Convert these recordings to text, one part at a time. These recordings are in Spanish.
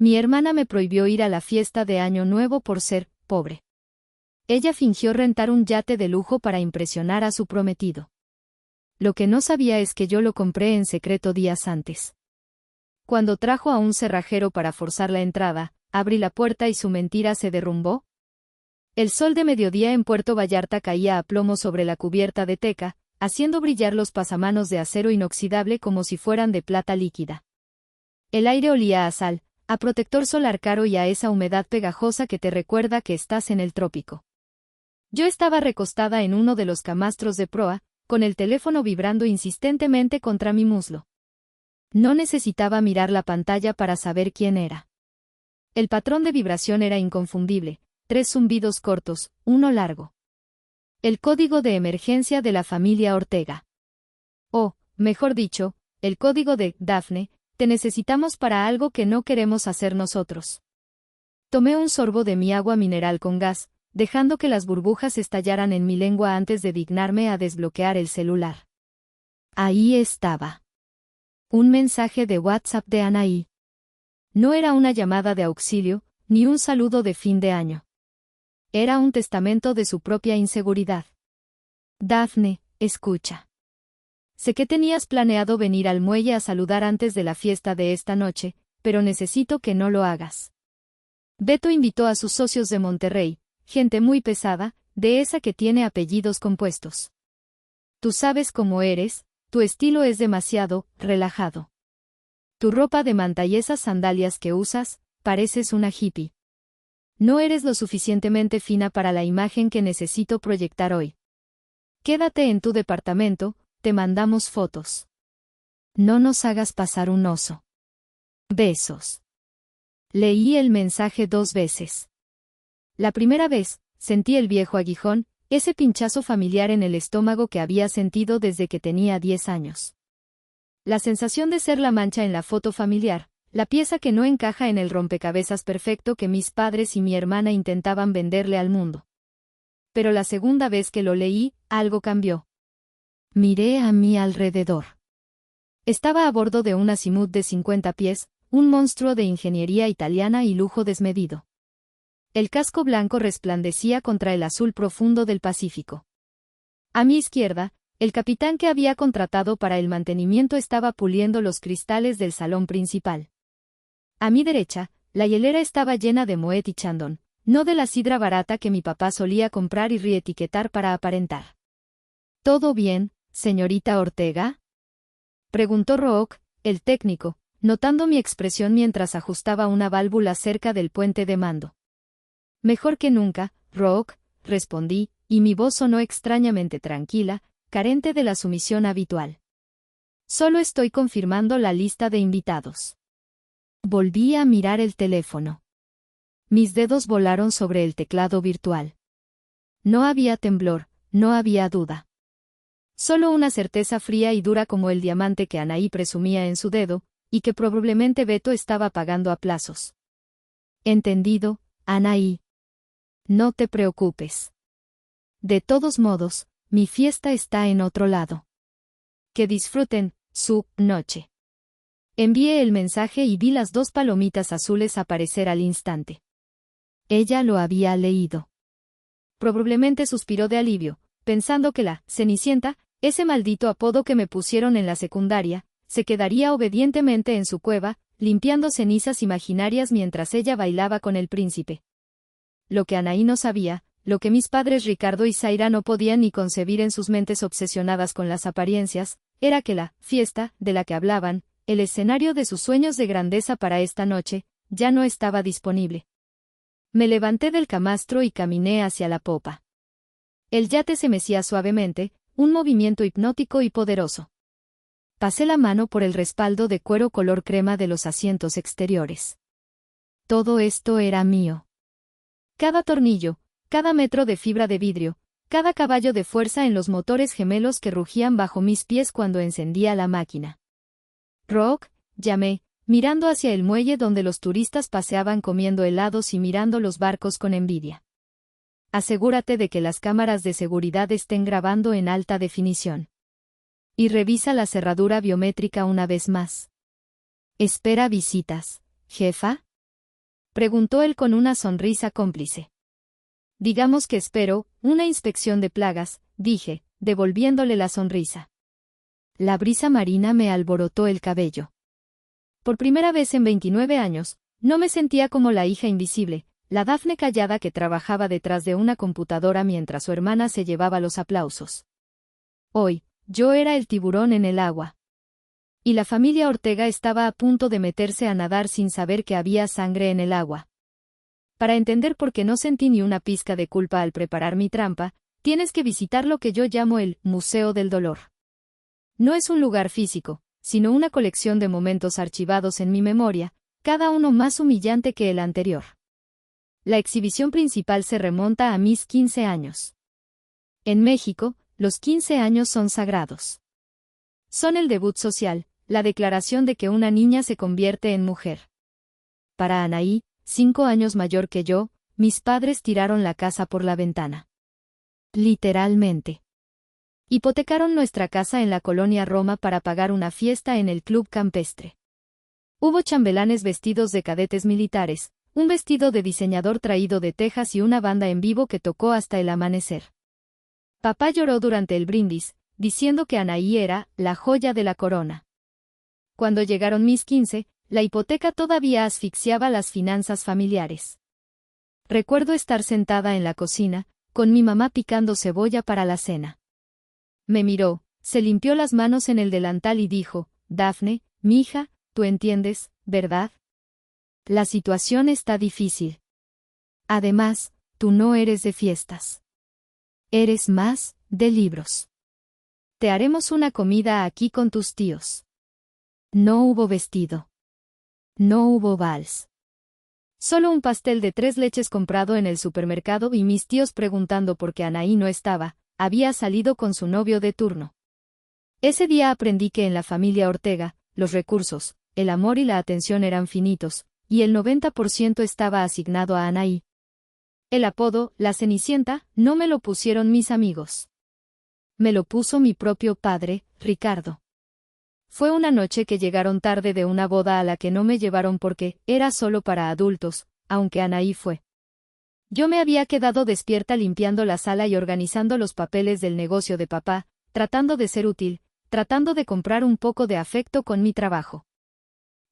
Mi hermana me prohibió ir a la fiesta de Año Nuevo por ser pobre. Ella fingió rentar un yate de lujo para impresionar a su prometido. Lo que no sabía es que yo lo compré en secreto días antes. Cuando trajo a un cerrajero para forzar la entrada, abrí la puerta y su mentira se derrumbó. El sol de mediodía en Puerto Vallarta caía a plomo sobre la cubierta de teca, haciendo brillar los pasamanos de acero inoxidable como si fueran de plata líquida. El aire olía a sal, a protector solar caro y a esa humedad pegajosa que te recuerda que estás en el trópico. Yo estaba recostada en uno de los camastros de proa, con el teléfono vibrando insistentemente contra mi muslo. No necesitaba mirar la pantalla para saber quién era. El patrón de vibración era inconfundible, 3 zumbidos cortos, uno largo. El código de emergencia de la familia Ortega. O, mejor dicho, el código de Daphne, te necesitamos para algo que no queremos hacer nosotros. Tomé un sorbo de mi agua mineral con gas, dejando que las burbujas estallaran en mi lengua antes de dignarme a desbloquear el celular. Ahí estaba. Un mensaje de WhatsApp de Anaí. No era una llamada de auxilio, ni un saludo de fin de año. Era un testamento de su propia inseguridad. Daphne, escucha. Sé que tenías planeado venir al muelle a saludar antes de la fiesta de esta noche, pero necesito que no lo hagas. Beto invitó a sus socios de Monterrey, gente muy pesada, de esa que tiene apellidos compuestos. Tú sabes cómo eres, tu estilo es demasiado relajado. Tu ropa de manta y esas sandalias que usas, pareces una hippie. No eres lo suficientemente fina para la imagen que necesito proyectar hoy. Quédate en tu departamento, te mandamos fotos. No nos hagas pasar un oso. Besos. Leí el mensaje 2 veces. La primera vez, sentí el viejo aguijón, ese pinchazo familiar en el estómago que había sentido desde que tenía 10 años. La sensación de ser la mancha en la foto familiar, la pieza que no encaja en el rompecabezas perfecto que mis padres y mi hermana intentaban venderle al mundo. Pero la segunda vez que lo leí, algo cambió. Miré a mi alrededor. Estaba a bordo de un azimut de 50 pies, un monstruo de ingeniería italiana y lujo desmedido. El casco blanco resplandecía contra el azul profundo del Pacífico. A mi izquierda, el capitán que había contratado para el mantenimiento estaba puliendo los cristales del salón principal. A mi derecha, la hielera estaba llena de Moet y Chandon, no de la sidra barata que mi papá solía comprar y reetiquetar para aparentar. ¿Todo bien, señorita Ortega?, preguntó Rook, el técnico, notando mi expresión mientras ajustaba una válvula cerca del puente de mando. Mejor que nunca, Rook, respondí, y mi voz sonó extrañamente tranquila, carente de la sumisión habitual. Solo estoy confirmando la lista de invitados. Volví a mirar el teléfono. Mis dedos volaron sobre el teclado virtual. No había temblor, no había duda. Solo una certeza fría y dura como el diamante que Anaí presumía en su dedo, y que probablemente Beto estaba pagando a plazos. Entendido, Anaí. No te preocupes. De todos modos, mi fiesta está en otro lado. Que disfruten su noche. Envié el mensaje y vi las 2 palomitas azules aparecer al instante. Ella lo había leído. Probablemente suspiró de alivio, pensando que la Cenicienta, ese maldito apodo que me pusieron en la secundaria, se quedaría obedientemente en su cueva, limpiando cenizas imaginarias mientras ella bailaba con el príncipe. Lo que Anaí no sabía, lo que mis padres Ricardo y Zaira no podían ni concebir en sus mentes obsesionadas con las apariencias, era que la fiesta, de la que hablaban, el escenario de sus sueños de grandeza para esta noche, ya no estaba disponible. Me levanté del camastro y caminé hacia la popa. El yate se mecía suavemente, un movimiento hipnótico y poderoso. Pasé la mano por el respaldo de cuero color crema de los asientos exteriores. Todo esto era mío. Cada tornillo, cada metro de fibra de vidrio, cada caballo de fuerza en los motores gemelos que rugían bajo mis pies cuando encendía la máquina. Rook, llamé, mirando hacia el muelle donde los turistas paseaban comiendo helados y mirando los barcos con envidia. Asegúrate de que las cámaras de seguridad estén grabando en alta definición. Y revisa la cerradura biométrica una vez más. ¿Espera visitas, jefa? Preguntó él con una sonrisa cómplice. Digamos que espero una inspección de plagas, dije, devolviéndole la sonrisa. La brisa marina me alborotó el cabello. Por primera vez en 29 años, no me sentía como la hija invisible, la Dafne callada que trabajaba detrás de una computadora mientras su hermana se llevaba los aplausos. Hoy, yo era el tiburón en el agua. Y la familia Ortega estaba a punto de meterse a nadar sin saber que había sangre en el agua. Para entender por qué no sentí ni una pizca de culpa al preparar mi trampa, tienes que visitar lo que yo llamo el Museo del Dolor. No es un lugar físico, sino una colección de momentos archivados en mi memoria, cada uno más humillante que el anterior. La exhibición principal se remonta a mis 15 años. En México, los 15 años son sagrados. Son el debut social, la declaración de que una niña se convierte en mujer. Para Anaí, 5 años mayor que yo, mis padres tiraron la casa por la ventana. Literalmente. Hipotecaron nuestra casa en la colonia Roma para pagar una fiesta en el club campestre. Hubo chambelanes vestidos de cadetes militares, un vestido de diseñador traído de Texas y una banda en vivo que tocó hasta el amanecer. Papá lloró durante el brindis, diciendo que Anaí era la joya de la corona. Cuando llegaron mis 15, la hipoteca todavía asfixiaba las finanzas familiares. Recuerdo estar sentada en la cocina, con mi mamá picando cebolla para la cena. Me miró, se limpió las manos en el delantal y dijo, Dafne, mija, tú entiendes, ¿verdad? La situación está difícil. Además, tú no eres de fiestas. Eres más, de libros. Te haremos una comida aquí con tus tíos. No hubo vestido. No hubo vals. Solo un pastel de 3 leches comprado en el supermercado y mis tíos preguntando por qué Anaí no estaba, había salido con su novio de turno. Ese día aprendí que en la familia Ortega, los recursos, el amor y la atención eran finitos, y el 90% estaba asignado a Anaí. El apodo, la Cenicienta, no me lo pusieron mis amigos. Me lo puso mi propio padre, Ricardo. Fue una noche que llegaron tarde de una boda a la que no me llevaron porque era solo para adultos, aunque Anaí fue. Yo me había quedado despierta limpiando la sala y organizando los papeles del negocio de papá, tratando de ser útil, tratando de comprar un poco de afecto con mi trabajo.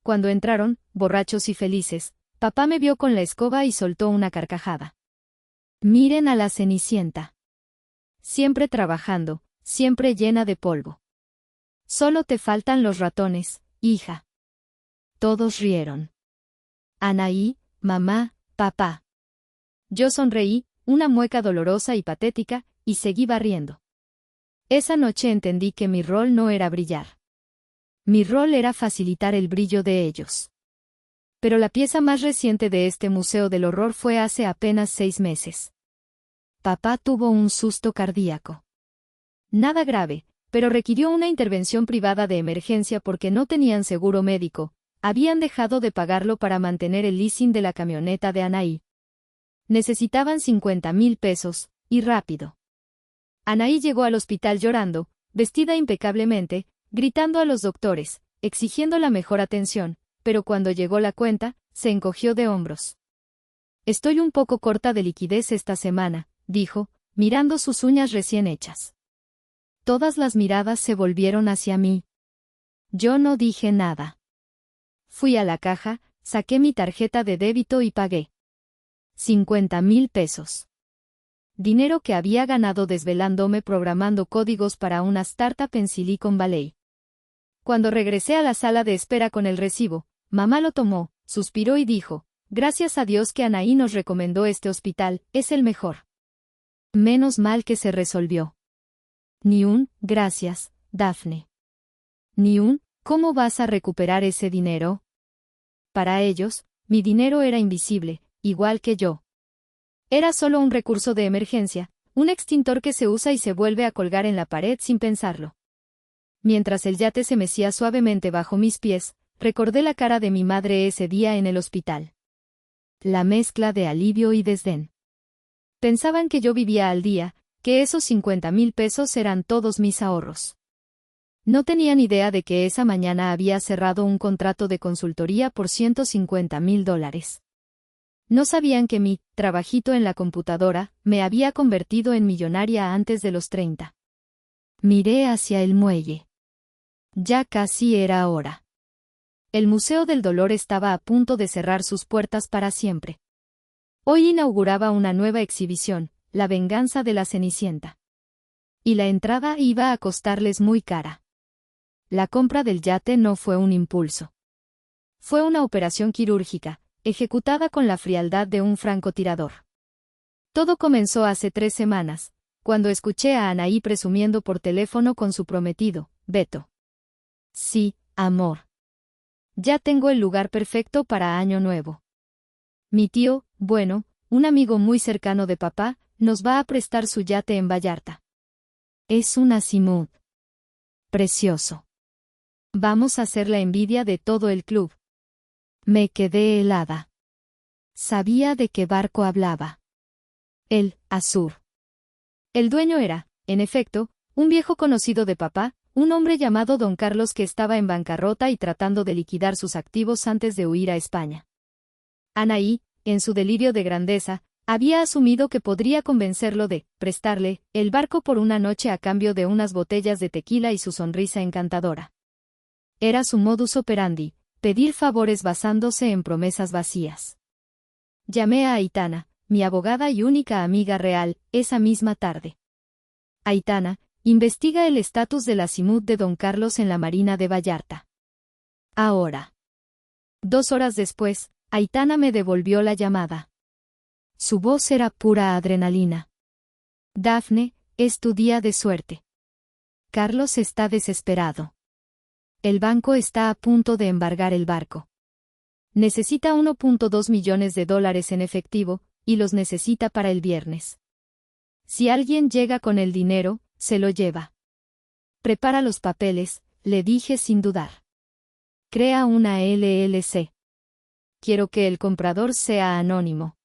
Cuando entraron, borrachos y felices, papá me vio con la escoba y soltó una carcajada. Miren a la Cenicienta. Siempre trabajando, siempre llena de polvo. Solo te faltan los ratones, hija. Todos rieron. Anaí, mamá, papá. Yo sonreí, una mueca dolorosa y patética, y seguí barriendo. Esa noche entendí que mi rol no era brillar. Mi rol era facilitar el brillo de ellos. Pero la pieza más reciente de este Museo del Horror fue hace apenas 6 meses. Papá tuvo un susto cardíaco. Nada grave, pero requirió una intervención privada de emergencia porque no tenían seguro médico, habían dejado de pagarlo para mantener el leasing de la camioneta de Anaí. Necesitaban 50,000 pesos, y rápido. Anaí llegó al hospital llorando, vestida impecablemente, gritando a los doctores, exigiendo la mejor atención, pero cuando llegó la cuenta, se encogió de hombros. Estoy un poco corta de liquidez esta semana, dijo, mirando sus uñas recién hechas. Todas las miradas se volvieron hacia mí. Yo no dije nada. Fui a la caja, saqué mi tarjeta de débito y pagué. 50,000 pesos. Dinero que había ganado desvelándome programando códigos para una startup en Silicon Valley. Cuando regresé a la sala de espera con el recibo, mamá lo tomó, suspiró y dijo, gracias a Dios que Anaí nos recomendó este hospital, es el mejor. Menos mal que se resolvió. Ni un, gracias, Dafne. Ni un, ¿cómo vas a recuperar ese dinero? Para ellos, mi dinero era invisible, igual que yo. Era solo un recurso de emergencia, un extintor que se usa y se vuelve a colgar en la pared sin pensarlo. Mientras el yate se mecía suavemente bajo mis pies, recordé la cara de mi madre ese día en el hospital. La mezcla de alivio y desdén. Pensaban que yo vivía al día, que esos 50,000 pesos eran todos mis ahorros. No tenían idea de que esa mañana había cerrado un contrato de consultoría por $150,000. No sabían que mi trabajito en la computadora me había convertido en millonaria antes de los 30. Miré hacia el muelle. Ya casi era hora. El Museo del Dolor estaba a punto de cerrar sus puertas para siempre. Hoy inauguraba una nueva exhibición, La venganza de la Cenicienta. Y la entrada iba a costarles muy cara. La compra del yate no fue un impulso. Fue una operación quirúrgica, ejecutada con la frialdad de un francotirador. Todo comenzó hace 3 semanas, cuando escuché a Anaí presumiendo por teléfono con su prometido, Beto. Sí, amor. Ya tengo el lugar perfecto para Año Nuevo. Mi tío, bueno, un amigo muy cercano de papá, nos va a prestar su yate en Vallarta. Es un azimut. Precioso. Vamos a ser la envidia de todo el club. Me quedé helada. Sabía de qué barco hablaba. El Azur. El dueño era, en efecto, un viejo conocido de papá, un hombre llamado Don Carlos que estaba en bancarrota y tratando de liquidar sus activos antes de huir a España. Anaí, en su delirio de grandeza, había asumido que podría convencerlo de prestarle el barco por una noche a cambio de unas botellas de tequila y su sonrisa encantadora. Era su modus operandi, pedir favores basándose en promesas vacías. Llamé a Aitana, mi abogada y única amiga real, esa misma tarde. Aitana, investiga el estatus del azimut de Don Carlos en la Marina de Vallarta. Ahora. 2 horas después, Aitana me devolvió la llamada. Su voz era pura adrenalina. Dafne, es tu día de suerte. Carlos está desesperado. El banco está a punto de embargar el barco. Necesita 1.2 millones de dólares en efectivo, y los necesita para el viernes. Si alguien llega con el dinero, se lo lleva. Prepara los papeles, le dije sin dudar. Crea una LLC. Quiero que el comprador sea anónimo.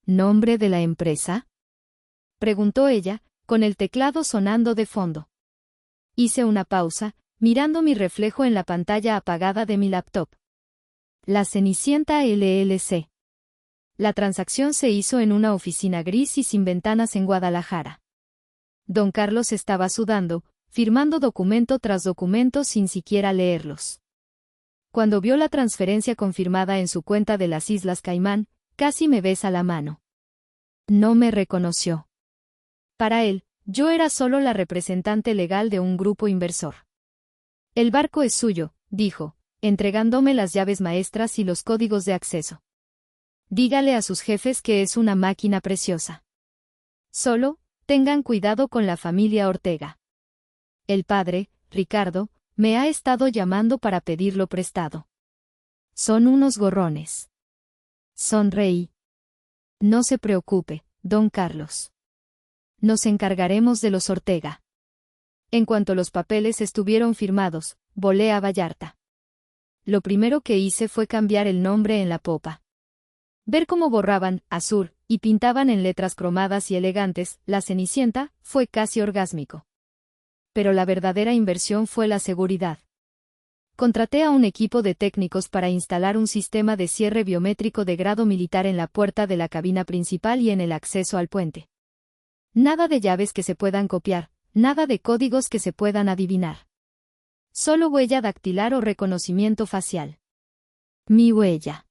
¿Nombre de la empresa? Preguntó ella, con el teclado sonando de fondo. Hice una pausa, mirando mi reflejo en la pantalla apagada de mi laptop. La Cenicienta LLC. La transacción se hizo en una oficina gris y sin ventanas en Guadalajara. Don Carlos estaba sudando, firmando documento tras documento sin siquiera leerlos. Cuando vio la transferencia confirmada en su cuenta de las Islas Caimán, casi me besa la mano. No me reconoció. Para él, yo era solo la representante legal de un grupo inversor. El barco es suyo, dijo, entregándome las llaves maestras y los códigos de acceso. Dígale a sus jefes que es una máquina preciosa. Solo, tengan cuidado con la familia Ortega. El padre, Ricardo, me ha estado llamando para pedirlo prestado. Son unos gorrones. Sonreí. No se preocupe, don Carlos. Nos encargaremos de los Ortega. En cuanto los papeles estuvieron firmados, volé a Vallarta. Lo primero que hice fue cambiar el nombre en la popa. Ver cómo borraban Azur y pintaban en letras cromadas y elegantes La Cenicienta fue casi orgásmico. Pero la verdadera inversión fue la seguridad. Contraté a un equipo de técnicos para instalar un sistema de cierre biométrico de grado militar en la puerta de la cabina principal y en el acceso al puente. Nada de llaves que se puedan copiar, nada de códigos que se puedan adivinar. Solo huella dactilar o reconocimiento facial. Mi huella.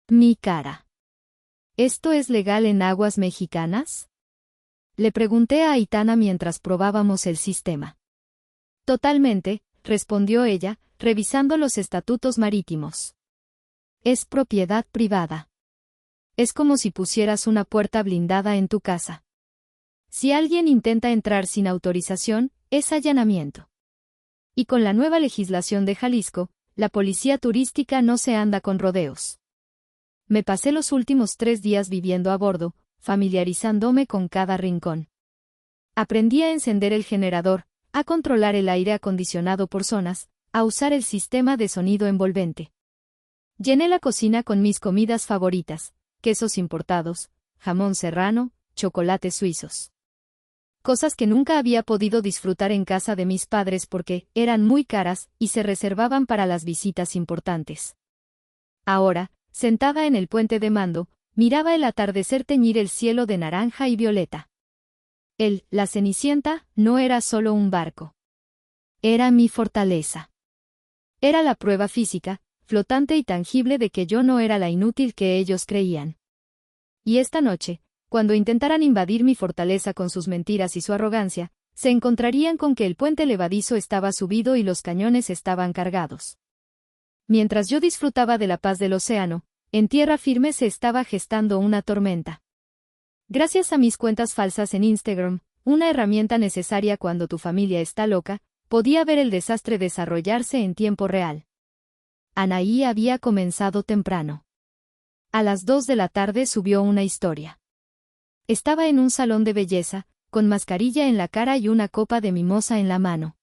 Mi cara. ¿Esto es legal en aguas mexicanas? Le pregunté a Aitana mientras probábamos el sistema. Totalmente, respondió ella, revisando los estatutos marítimos. Es propiedad privada. Es como si pusieras una puerta blindada en tu casa. Si alguien intenta entrar sin autorización, es allanamiento. Y con la nueva legislación de Jalisco, la policía turística no se anda con rodeos. Me pasé los últimos 3 días viviendo a bordo, familiarizándome con cada rincón. Aprendí a encender el generador, a controlar el aire acondicionado por zonas, a usar el sistema de sonido envolvente. Llené la cocina con mis comidas favoritas, quesos importados, jamón serrano, chocolates suizos. Cosas que nunca había podido disfrutar en casa de mis padres porque eran muy caras y se reservaban para las visitas importantes. Ahora, sentada en el puente de mando, miraba el atardecer teñir el cielo de naranja y violeta. La Cenicienta, no era solo un barco. Era mi fortaleza. Era la prueba física, flotante y tangible de que yo no era la inútil que ellos creían. Y esta noche, cuando intentaran invadir mi fortaleza con sus mentiras y su arrogancia, se encontrarían con que el puente levadizo estaba subido y los cañones estaban cargados. Mientras yo disfrutaba de la paz del océano, en tierra firme se estaba gestando una tormenta. Gracias a mis cuentas falsas en Instagram, una herramienta necesaria cuando tu familia está loca, podía ver el desastre desarrollarse en tiempo real. Anaí había comenzado temprano. A las 2 de la tarde subió una historia. Estaba en un salón de belleza, con mascarilla en la cara y una copa de mimosa en la mano.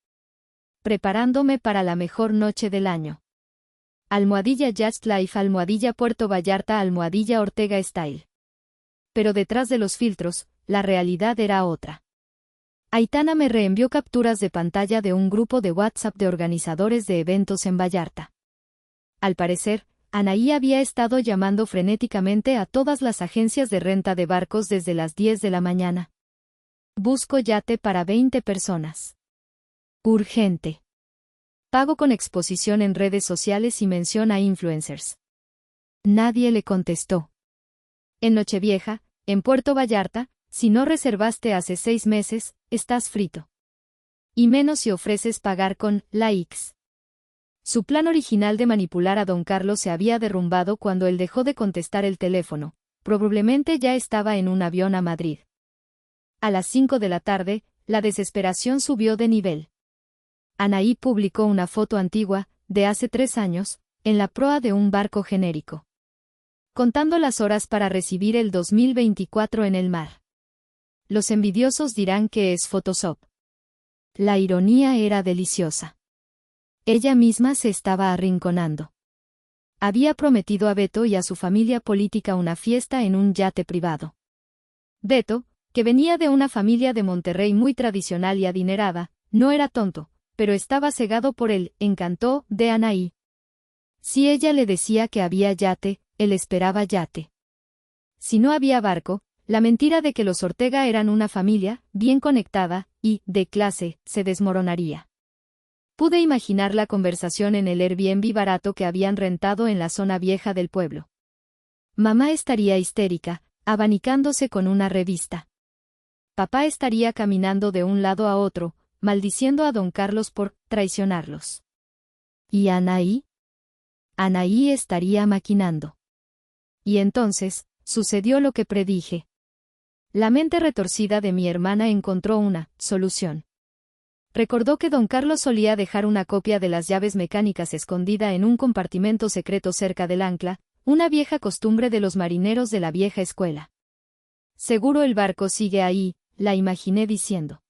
Preparándome para la mejor noche del año. Almohadilla Just Life, almohadilla Puerto Vallarta, almohadilla Ortega Style. Pero detrás de los filtros, la realidad era otra. Aitana me reenvió capturas de pantalla de un grupo de WhatsApp de organizadores de eventos en Vallarta. Al parecer, Anaí había estado llamando frenéticamente a todas las agencias de renta de barcos desde las 10 de la mañana. Busco yate para 20 personas. Urgente. Pago con exposición en redes sociales y mención a influencers. Nadie le contestó. En Nochevieja, en Puerto Vallarta, si no reservaste hace 6 meses, estás frito. Y menos si ofreces pagar con likes. Su plan original de manipular a don Carlos se había derrumbado cuando él dejó de contestar el teléfono, probablemente ya estaba en un avión a Madrid. A las 5 de la tarde, la desesperación subió de nivel. Anaí publicó una foto antigua, de hace 3 años, en la proa de un barco genérico. Contando las horas para recibir el 2024 en el mar. Los envidiosos dirán que es Photoshop. La ironía era deliciosa. Ella misma se estaba arrinconando. Había prometido a Beto y a su familia política una fiesta en un yate privado. Beto, que venía de una familia de Monterrey muy tradicional y adinerada, no era tonto, pero estaba cegado por el encanto de Anaí. Si ella le decía que había yate, él esperaba yate. Si no había barco, la mentira de que los Ortega eran una familia, bien conectada, y, de clase, se desmoronaría. Pude imaginar la conversación en el Airbnb barato que habían rentado en la zona vieja del pueblo. Mamá estaría histérica, abanicándose con una revista. Papá estaría caminando de un lado a otro, maldiciendo a don Carlos por traicionarlos. ¿Y Anaí? Anaí estaría maquinando. Y entonces, sucedió lo que predije. La mente retorcida de mi hermana encontró una solución. Recordó que don Carlos solía dejar una copia de las llaves mecánicas escondida en un compartimento secreto cerca del ancla, una vieja costumbre de los marineros de la vieja escuela. Seguro el barco sigue ahí, la imaginé diciendo.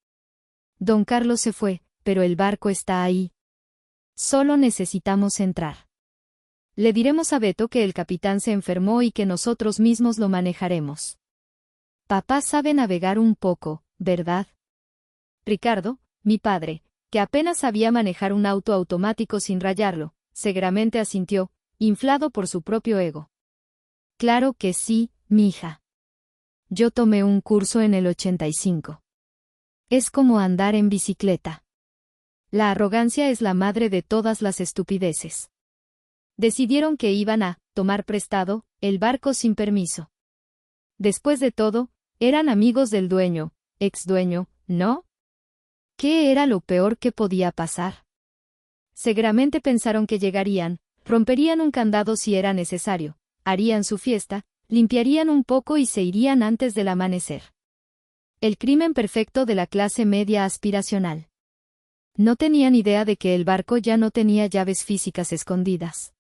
Don Carlos se fue, pero el barco está ahí. Solo necesitamos entrar. Le diremos a Beto que el capitán se enfermó y que nosotros mismos lo manejaremos. Papá sabe navegar un poco, ¿verdad? Ricardo, mi padre, que apenas sabía manejar un auto automático sin rayarlo, seguramente asintió, inflado por su propio ego. Claro que sí, mija. Yo tomé un curso en el 85. Es como andar en bicicleta. La arrogancia es la madre de todas las estupideces. Decidieron que iban a tomar prestado el barco sin permiso. Después de todo, eran amigos del dueño, ex dueño, ¿no? ¿Qué era lo peor que podía pasar? Seguramente pensaron que llegarían, romperían un candado si era necesario, harían su fiesta, limpiarían un poco y se irían antes del amanecer. El crimen perfecto de la clase media aspiracional. No tenían idea de que el barco ya no tenía llaves físicas escondidas.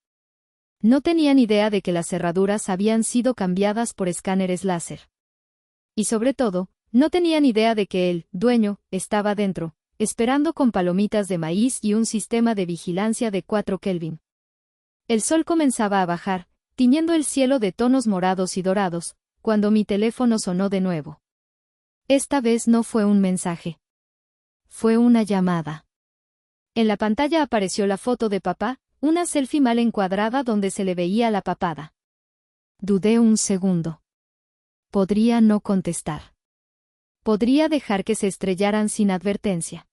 No tenían idea de que las cerraduras habían sido cambiadas por escáneres láser. Y sobre todo, no tenían idea de que el dueño estaba dentro, esperando con palomitas de maíz y un sistema de vigilancia de 4 Kelvin. El sol comenzaba a bajar, tiñendo el cielo de tonos morados y dorados, cuando mi teléfono sonó de nuevo. Esta vez no fue un mensaje. Fue una llamada. En la pantalla apareció la foto de papá, una selfie mal encuadrada donde se le veía la papada. Dudé un segundo. Podría no contestar. Podría dejar que se estrellaran sin advertencia.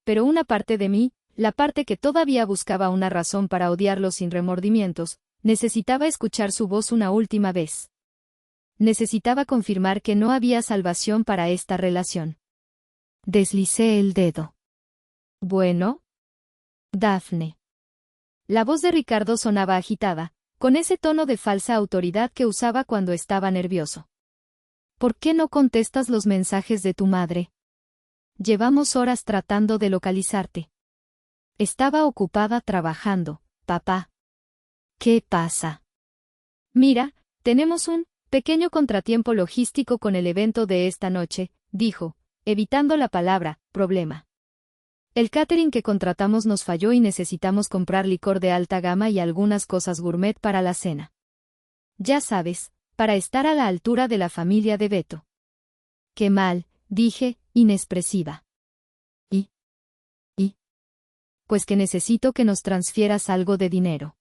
Pero una parte de mí, la parte que todavía buscaba una razón para odiarlo sin remordimientos, necesitaba escuchar su voz una última vez. Necesitaba confirmar que no había salvación para esta relación. Deslicé el dedo. Bueno. Daphne. La voz de Ricardo sonaba agitada, con ese tono de falsa autoridad que usaba cuando estaba nervioso. ¿Por qué no contestas los mensajes de tu madre? Llevamos horas tratando de localizarte. Estaba ocupada trabajando, papá. ¿Qué pasa? Mira, tenemos un pequeño contratiempo logístico con el evento de esta noche, dijo, evitando la palabra problema. El catering que contratamos nos falló y necesitamos comprar licor de alta gama y algunas cosas gourmet para la cena. Ya sabes, para estar a la altura de la familia de Beto. Qué mal, dije, inexpresiva. ¿Y? Pues que necesito que nos transfieras algo de dinero.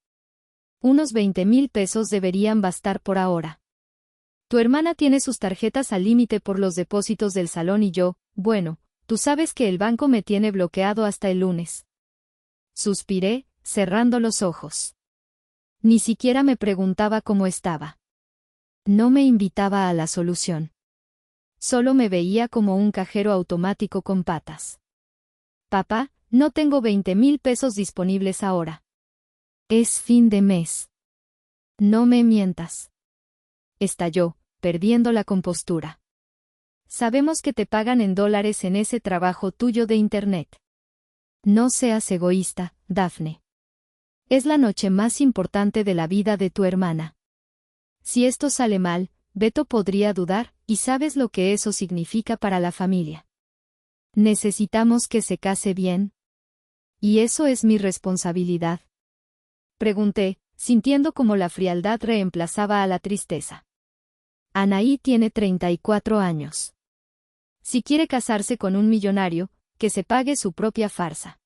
Unos 20,000 pesos deberían bastar por ahora. Tu hermana tiene sus tarjetas al límite por los depósitos del salón y yo, bueno, tú sabes que el banco me tiene bloqueado hasta el lunes. Suspiré, cerrando los ojos. Ni siquiera me preguntaba cómo estaba. No me invitaba a la solución. Solo me veía como un cajero automático con patas. Papá, no tengo 20,000 pesos disponibles ahora. Es fin de mes. No me mientas. Estalló, perdiendo la compostura. Sabemos que te pagan en dólares en ese trabajo tuyo de internet. No seas egoísta, Daphne. Es la noche más importante de la vida de tu hermana. Si esto sale mal, Beto podría dudar, y sabes lo que eso significa para la familia. Necesitamos que se case bien. ¿Y eso es mi responsabilidad? Pregunté, sintiendo como la frialdad reemplazaba a la tristeza. Anaí tiene 34 años. Si quiere casarse con un millonario, que se pague su propia farsa.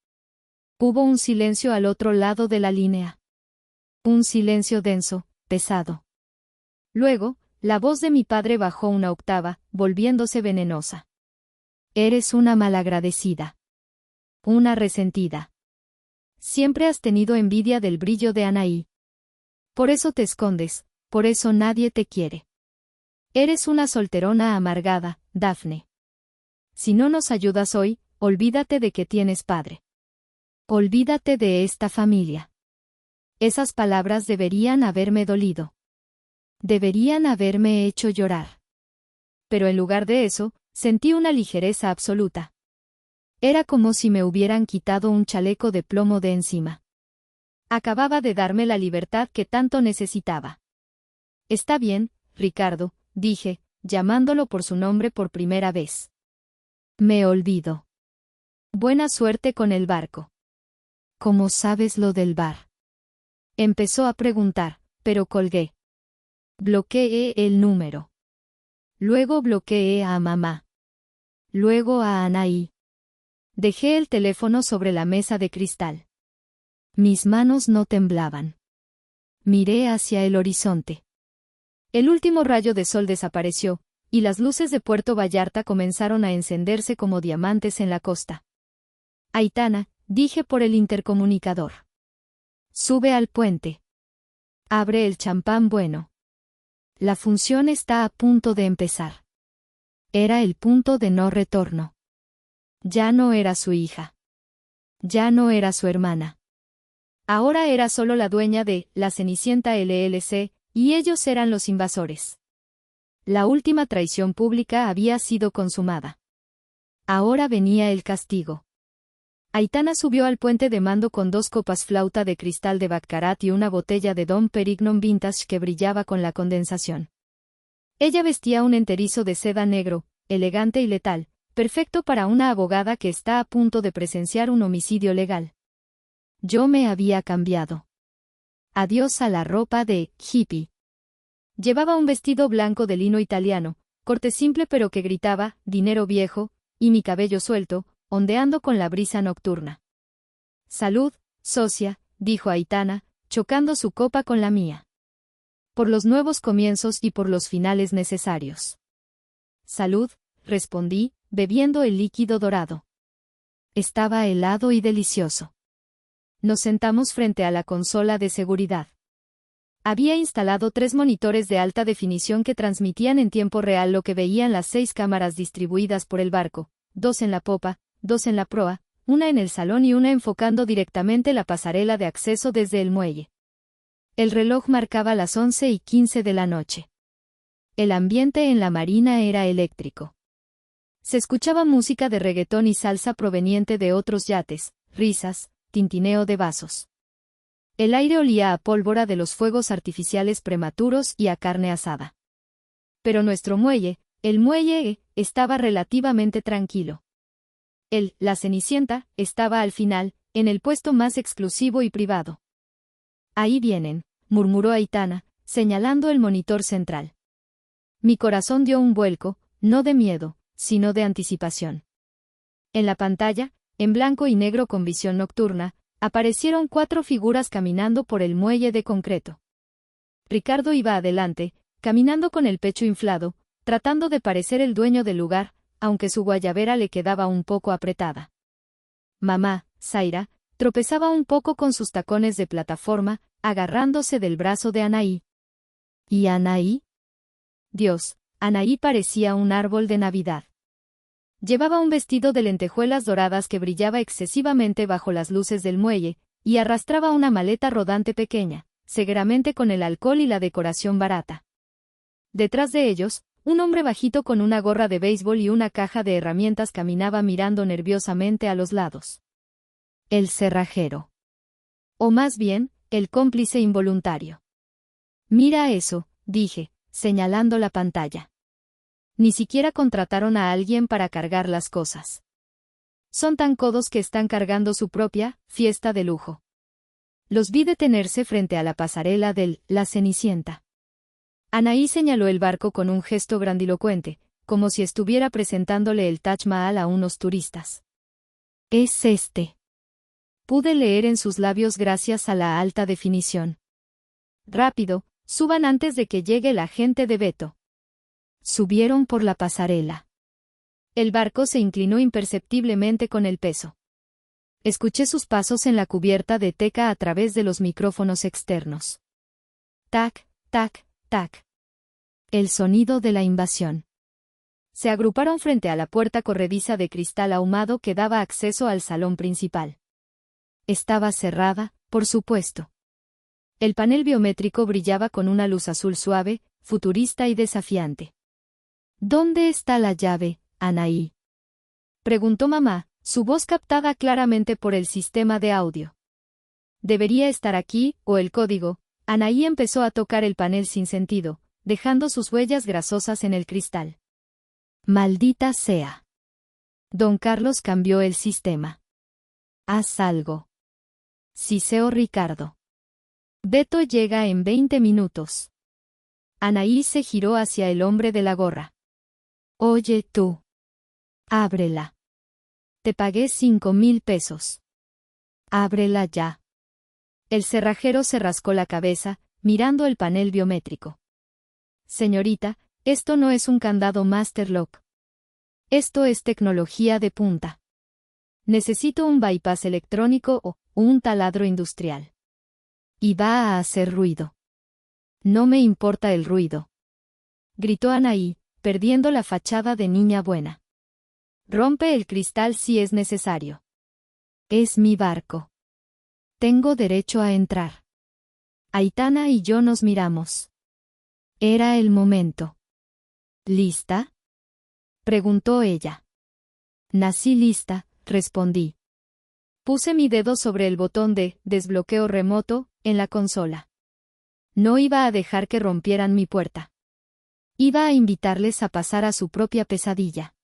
Hubo un silencio al otro lado de la línea. Un silencio denso, pesado. Luego, la voz de mi padre bajó una octava, volviéndose venenosa. Eres una malagradecida. Una resentida. Siempre has tenido envidia del brillo de Anaí. Por eso te escondes, por eso nadie te quiere. Eres una solterona amargada, Daphne. Si no nos ayudas hoy, olvídate de que tienes padre. Olvídate de esta familia. Esas palabras deberían haberme dolido. Deberían haberme hecho llorar. Pero en lugar de eso, sentí una ligereza absoluta. Era como si me hubieran quitado un chaleco de plomo de encima. Acababa de darme la libertad que tanto necesitaba. Está bien, Ricardo, dije, llamándolo por su nombre por primera vez. Me olvido. Buena suerte con el barco. ¿Cómo sabes lo del bar? Empezó a preguntar, pero colgué. Bloqueé el número. Luego bloqueé a mamá. Luego a Anaí. Dejé el teléfono sobre la mesa de cristal. Mis manos no temblaban. Miré hacia el horizonte. El último rayo de sol desapareció, y las luces de Puerto Vallarta comenzaron a encenderse como diamantes en la costa. Aitana, dije por el intercomunicador. Sube al puente. Abre el champán bueno. La función está a punto de empezar. Era el punto de no retorno. Ya no era su hija. Ya no era su hermana. Ahora era solo la dueña de La Cenicienta LLC, y ellos eran los invasores. La última traición pública había sido consumada. Ahora venía el castigo. Aitana subió al puente de mando con 2 copas flauta de cristal de Baccarat y una botella de Dom Perignon Vintage que brillaba con la condensación. Ella vestía un enterizo de seda negro, elegante y letal, perfecto para una abogada que está a punto de presenciar un homicidio legal. Yo me había cambiado. Adiós a la ropa de hippie. Llevaba un vestido blanco de lino italiano, corte simple pero que gritaba, dinero viejo, y mi cabello suelto, ondeando con la brisa nocturna. Salud, socia, dijo Aitana, chocando su copa con la mía. por los nuevos comienzos y por los finales necesarios. Salud, respondí, bebiendo el líquido dorado. Estaba helado y delicioso. Nos sentamos frente a la consola de seguridad. Había instalado 3 monitores de alta definición que transmitían en tiempo real lo que veían las 6 cámaras distribuidas por el barco, 2 en la popa, 2 en la proa, una en el salón y una enfocando directamente la pasarela de acceso desde el muelle. El reloj marcaba las 11:15 de la noche. El ambiente en la marina era eléctrico. Se escuchaba música de reggaetón y salsa proveniente de otros yates, risas, tintineo de vasos. El aire olía a pólvora de los fuegos artificiales prematuros y a carne asada. Pero nuestro muelle, el muelle estaba relativamente tranquilo. La Cenicienta, estaba al final, en el puesto más exclusivo y privado. Ahí vienen, murmuró Aitana, señalando el monitor central. Mi corazón dio un vuelco, no de miedo, sino de anticipación. En la pantalla, en blanco y negro con visión nocturna, aparecieron 4 figuras caminando por el muelle de concreto. Ricardo iba adelante, caminando con el pecho inflado, tratando de parecer el dueño del lugar, aunque su guayabera le quedaba un poco apretada. Mamá, Zaira, tropezaba un poco con sus tacones de plataforma, agarrándose del brazo de Anaí. ¿Y Anaí? Dios, Anaí parecía un árbol de Navidad. Llevaba un vestido de lentejuelas doradas que brillaba excesivamente bajo las luces del muelle, y arrastraba una maleta rodante pequeña, seguramente con el alcohol y la decoración barata. Detrás de ellos, un hombre bajito con una gorra de béisbol y una caja de herramientas caminaba mirando nerviosamente a los lados. El cerrajero. O más bien, el cómplice involuntario. Mira eso, dije, señalando la pantalla. Ni siquiera contrataron a alguien para cargar las cosas. Son tan codos que están cargando su propia fiesta de lujo. Los vi detenerse frente a la pasarela La Cenicienta. Anaí señaló el barco con un gesto grandilocuente, como si estuviera presentándole el Taj Mahal a unos turistas. Es este. Pude leer en sus labios gracias a la alta definición. Rápido, suban antes de que llegue la gente de Beto. Subieron por la pasarela. El barco se inclinó imperceptiblemente con el peso. Escuché sus pasos en la cubierta de teca a través de los micrófonos externos. Tac, tac, tac. El sonido de la invasión. Se agruparon frente a la puerta corrediza de cristal ahumado que daba acceso al salón principal. Estaba cerrada, por supuesto. El panel biométrico brillaba con una luz azul suave, futurista y desafiante. ¿Dónde está la llave, Anaí? Preguntó mamá, su voz captada claramente por el sistema de audio. Debería estar aquí, o el código. Anaí empezó a tocar el panel sin sentido, dejando sus huellas grasosas en el cristal. Maldita sea. Don Carlos cambió el sistema. Haz algo. Siseo Ricardo. Beto llega en 20 minutos. Anaí se giró hacia el hombre de la gorra. Oye tú. Ábrela. Te pagué 5,000 pesos. Ábrela ya. El cerrajero se rascó la cabeza, mirando el panel biométrico. Señorita, esto no es un candado Master Lock. Esto es tecnología de punta. Necesito un bypass electrónico o un taladro industrial. Y va a hacer ruido. No me importa el ruido. Gritó Anaí, perdiendo la fachada de niña buena. Rompe el cristal si es necesario. Es mi barco. Tengo derecho a entrar. Aitana y yo nos miramos. Era el momento. ¿Lista? Preguntó ella. Nací lista, respondí. Puse mi dedo sobre el botón de desbloqueo remoto en la consola. No iba a dejar que rompieran mi puerta. Iba a invitarles a pasar a su propia pesadilla.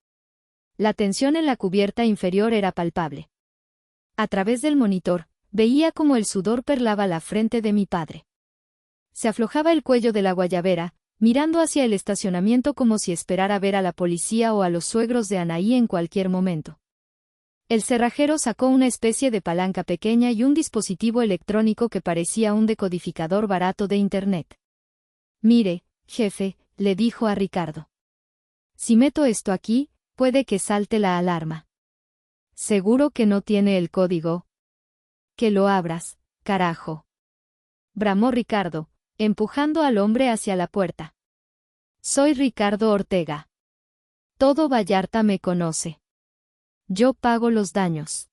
La tensión en la cubierta inferior era palpable. A través del monitor, veía cómo el sudor perlaba la frente de mi padre. Se aflojaba el cuello de la guayabera, mirando hacia el estacionamiento como si esperara ver a la policía o a los suegros de Anaí en cualquier momento. El cerrajero sacó una especie de palanca pequeña y un dispositivo electrónico que parecía un decodificador barato de Internet. Mire, jefe, le dijo a Ricardo. Si meto esto aquí, puede que salte la alarma. ¿Seguro que no tiene el código? Que lo abras, carajo. Bramó Ricardo, empujando al hombre hacia la puerta. Soy Ricardo Ortega. Todo Vallarta me conoce. Yo pago los daños.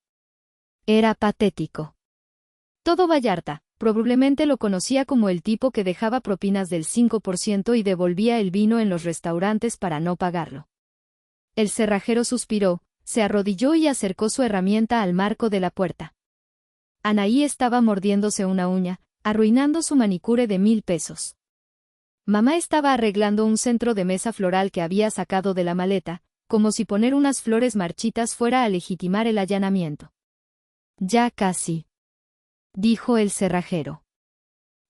Era patético. Todo Vallarta, probablemente lo conocía como el tipo que dejaba propinas del 5% y devolvía el vino en los restaurantes para no pagarlo. El cerrajero suspiró, se arrodilló y acercó su herramienta al marco de la puerta. Anaí estaba mordiéndose una uña, arruinando su manicure de 1,000 pesos. Mamá estaba arreglando un centro de mesa floral que había sacado de la maleta, como si poner unas flores marchitas fuera a legitimar el allanamiento. Ya casi, dijo el cerrajero.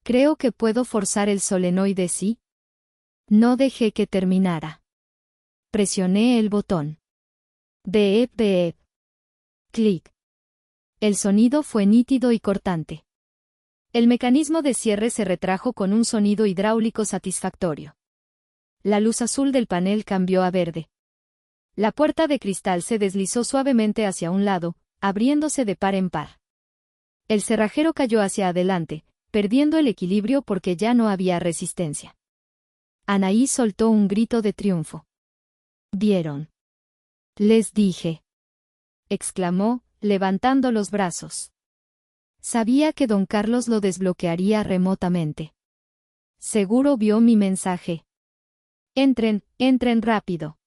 Creo que puedo forzar el solenoide, ¿sí? No dejé que terminara. Presioné el botón. Beep, beep. Clic. El sonido fue nítido y cortante. El mecanismo de cierre se retrajo con un sonido hidráulico satisfactorio. La luz azul del panel cambió a verde. La puerta de cristal se deslizó suavemente hacia un lado, abriéndose de par en par. El cerrajero cayó hacia adelante, perdiendo el equilibrio porque ya no había resistencia. Anaí soltó un grito de triunfo. ¿Vieron? Les dije, exclamó, levantando los brazos. Sabía que don Carlos lo desbloquearía remotamente. Seguro vio mi mensaje. Entren rápido,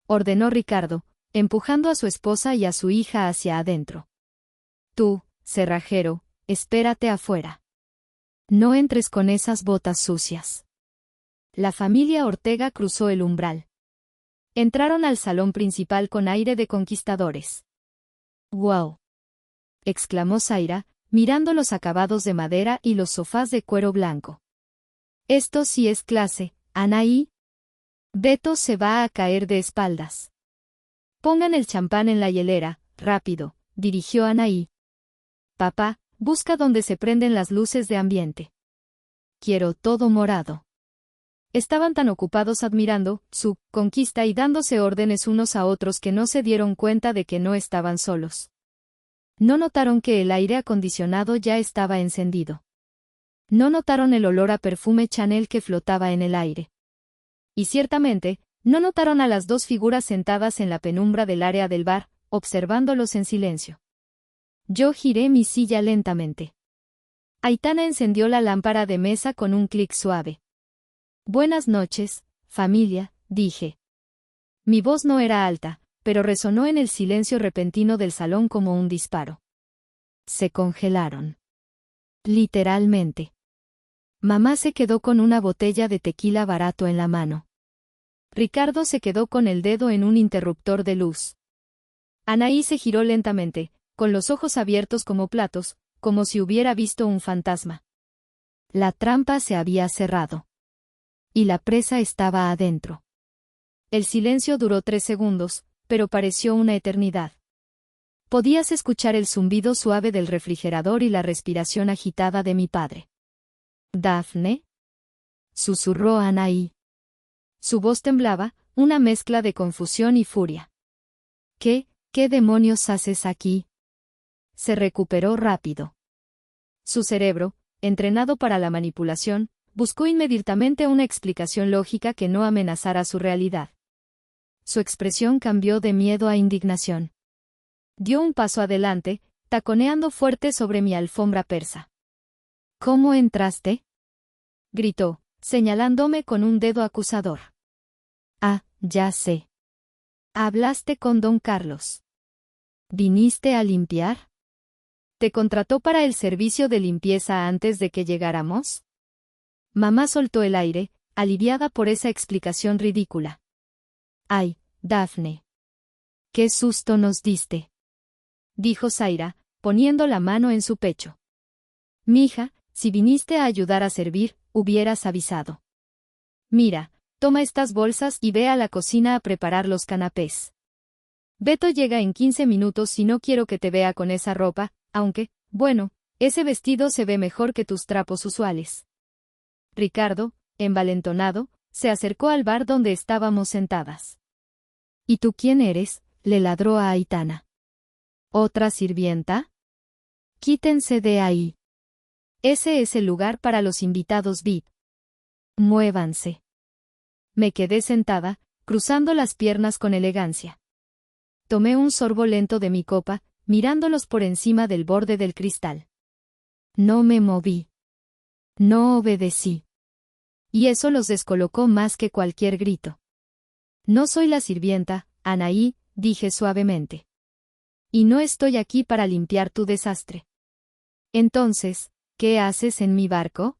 ordenó Ricardo, empujando a su esposa y a su hija hacia adentro. Tú, cerrajero, espérate afuera. No entres con esas botas sucias. La familia Ortega cruzó el umbral. Entraron al salón principal con aire de conquistadores. ¡Wow! Exclamó Zaira, mirando los acabados de madera y los sofás de cuero blanco. Esto sí es clase, Anaí. Beto se va a caer de espaldas. Pongan el champán en la hielera, rápido, dirigió Anaí. Papá, busca donde se prenden las luces de ambiente. Quiero todo morado. Estaban tan ocupados admirando su conquista y dándose órdenes unos a otros que no se dieron cuenta de que no estaban solos. No notaron que el aire acondicionado ya estaba encendido. No notaron el olor a perfume Chanel que flotaba en el aire. Y ciertamente, no notaron a las dos figuras sentadas en la penumbra del área del bar, observándolos en silencio. Yo giré mi silla lentamente. Aitana encendió la lámpara de mesa con un clic suave. Buenas noches, familia, dije. Mi voz no era alta, pero resonó en el silencio repentino del salón como un disparo. Se congelaron. Literalmente. Mamá se quedó con una botella de tequila barato en la mano. Ricardo se quedó con el dedo en un interruptor de luz. Anaí se giró lentamente, con los ojos abiertos como platos, como si hubiera visto un fantasma. La trampa se había cerrado. Y la presa estaba adentro. El silencio duró 3 segundos, pero pareció una eternidad. Podías escuchar el zumbido suave del refrigerador y la respiración agitada de mi padre. ¿Dafne? Susurró Anaí. Su voz temblaba, una mezcla de confusión y furia. ¿Qué demonios haces aquí? Se recuperó rápido. Su cerebro, entrenado para la manipulación, buscó inmediatamente una explicación lógica que no amenazara su realidad. Su expresión cambió de miedo a indignación. Dio un paso adelante, taconeando fuerte sobre mi alfombra persa. ¿Cómo entraste? Gritó, señalándome con un dedo acusador. Ah, ya sé. Hablaste con don Carlos. ¿Viniste a limpiar? ¿Te contrató para el servicio de limpieza antes de que llegáramos? Mamá soltó el aire, aliviada por esa explicación ridícula. Ay, Dafne. Qué susto nos diste, dijo Zaira, poniendo la mano en su pecho. Mija, si viniste a ayudar a servir, hubieras avisado. Mira, toma estas bolsas y ve a la cocina a preparar los canapés. Beto llega en 15 minutos y no quiero que te vea con esa ropa, aunque, bueno, ese vestido se ve mejor que tus trapos usuales. Ricardo, envalentonado, se acercó al bar donde estábamos sentadas. ¿Y tú quién eres?, le ladró a Aitana. ¿Otra sirvienta? Quítense de ahí. Ese es el lugar para los invitados VIP. Muévanse. Me quedé sentada, cruzando las piernas con elegancia. Tomé un sorbo lento de mi copa, mirándolos por encima del borde del cristal. No me moví. No obedecí. Y eso los descolocó más que cualquier grito. No soy la sirvienta, Anaí, dije suavemente. Y no estoy aquí para limpiar tu desastre. Entonces, ¿qué haces en mi barco?,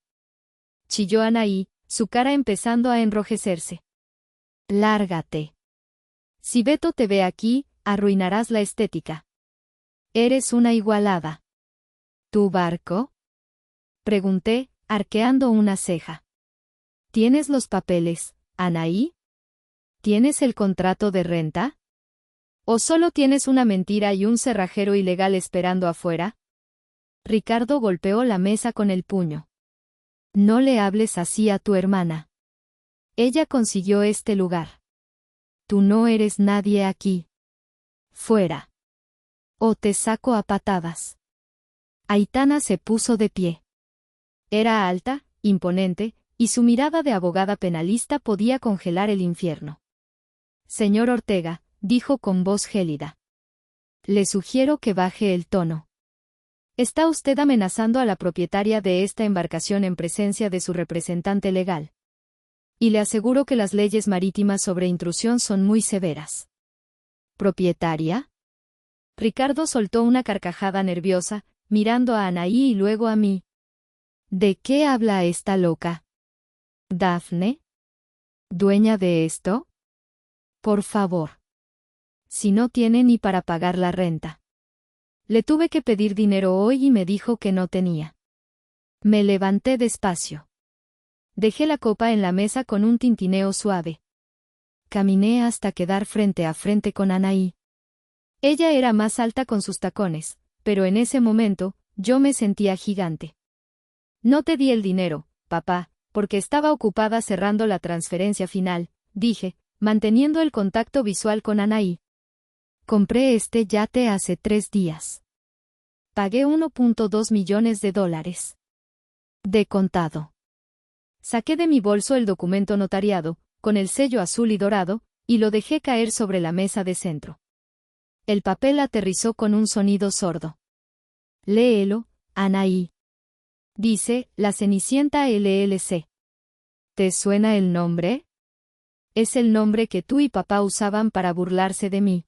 chilló Anaí, su cara empezando a enrojecerse. Lárgate. Si Beto te ve aquí, arruinarás la estética. Eres una igualada. ¿Tu barco?, pregunté, arqueando una ceja. ¿Tienes los papeles, Anaí? ¿Tienes el contrato de renta? ¿O solo tienes una mentira y un cerrajero ilegal esperando afuera? Ricardo golpeó la mesa con el puño. No le hables así a tu hermana. Ella consiguió este lugar. Tú no eres nadie aquí. Fuera. O te saco a patadas. Aitana se puso de pie. Era alta, imponente, y su mirada de abogada penalista podía congelar el infierno. Señor Ortega, dijo con voz gélida. Le sugiero que baje el tono. Está usted amenazando a la propietaria de esta embarcación en presencia de su representante legal. Y le aseguro que las leyes marítimas sobre intrusión son muy severas. ¿Propietaria? Ricardo soltó una carcajada nerviosa, mirando a Anaí y luego a mí. ¿De qué habla esta loca? ¿Dafne? ¿Dueña de esto? Por favor. Si no tiene ni para pagar la renta. Le tuve que pedir dinero hoy y me dijo que no tenía. Me levanté despacio. Dejé la copa en la mesa con un tintineo suave. Caminé hasta quedar frente a frente con Anaí. Ella era más alta con sus tacones, pero en ese momento, yo me sentía gigante. No te di el dinero, papá, porque estaba ocupada cerrando la transferencia final, dije, manteniendo el contacto visual con Anaí. Compré este yate hace 3 días. Pagué $1.2 millones. De contado. Saqué de mi bolso el documento notariado, con el sello azul y dorado, y lo dejé caer sobre la mesa de centro. El papel aterrizó con un sonido sordo. Léelo, Anaí. Dice, La Cenicienta LLC. ¿Te suena el nombre? Es el nombre que tú y papá usaban para burlarse de mí.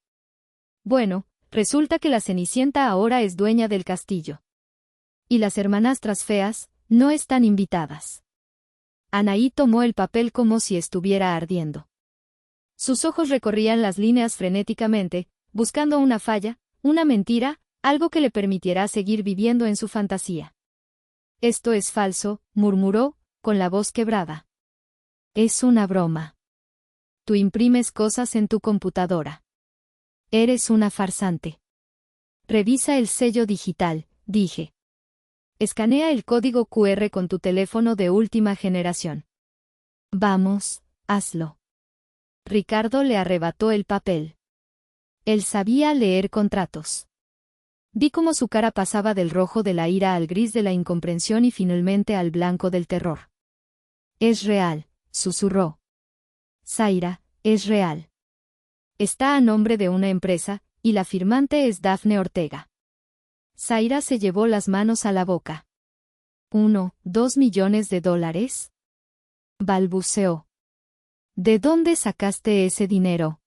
Bueno, resulta que la Cenicienta ahora es dueña del castillo. Y las hermanastras feas, no están invitadas. Anaí tomó el papel como si estuviera ardiendo. Sus ojos recorrían las líneas frenéticamente, buscando una falla, una mentira, algo que le permitiera seguir viviendo en su fantasía. Esto es falso, murmuró, con la voz quebrada. Es una broma. Tú imprimes cosas en tu computadora. Eres una farsante. Revisa el sello digital, dije. Escanea el código QR con tu teléfono de última generación. Vamos, hazlo. Ricardo le arrebató el papel. Él sabía leer contratos. Vi cómo su cara pasaba del rojo de la ira al gris de la incomprensión y finalmente al blanco del terror. Es real, susurró. Zaira, es real. Está a nombre de una empresa, y la firmante es Dafne Ortega. Zaira se llevó las manos a la boca. $2 millones. Balbuceó. ¿De dónde sacaste ese dinero?